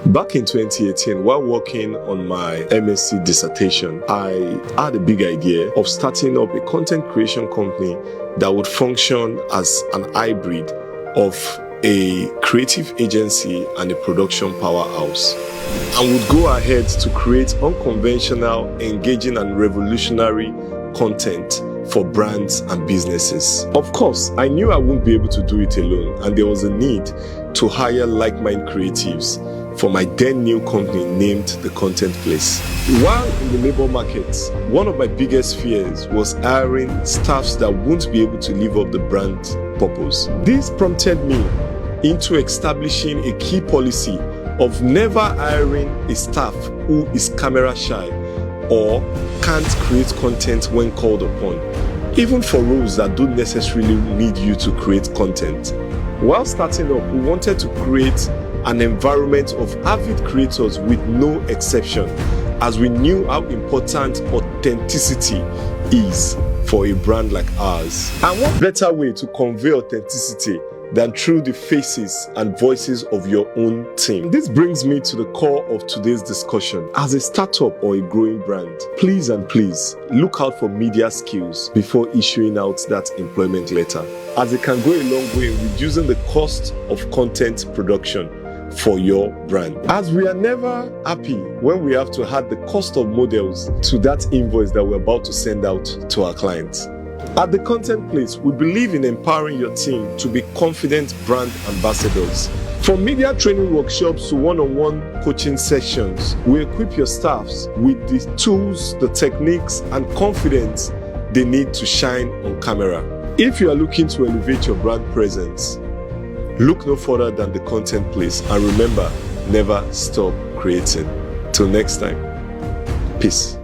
Back in 2018, while working on my MSc dissertation, I had a big idea of starting up a content creation company that would function as an hybrid of a creative agency and a production powerhouse, and would go ahead to create unconventional, engaging, and revolutionary content for brands and businesses. Of course, I knew I wouldn't be able to do it alone, and there was a need to hire like-minded creatives for my then new company named The Content Place. While in the labor market, one of my biggest fears was hiring staffs that won't be able to live up the brand purpose. This prompted me into establishing a key policy of never hiring a staff who is camera shy or can't create content when called upon, even for roles that don't necessarily need you to create content. While starting up, we wanted to create an environment of avid creators with no exception, as we knew how important authenticity is for a brand like ours. And what better way to convey authenticity than through the faces and voices of your own team? This brings me to the core of today's discussion. As a startup or a growing brand, please look out for media skills before issuing out that employment letter, as it can go a long way in reducing the cost of content production for your brand. As we are never happy when we have to add the cost of models to that invoice that we're about to send out to our clients. At The Content Place, we believe in empowering your team to be confident brand ambassadors. From media training workshops to one-on-one coaching sessions, we equip your staffs with the tools, the techniques, and confidence they need to shine on camera. If you are looking to elevate your brand presence, look no further than The Content Place, and remember, never stop creating. Till next time, peace.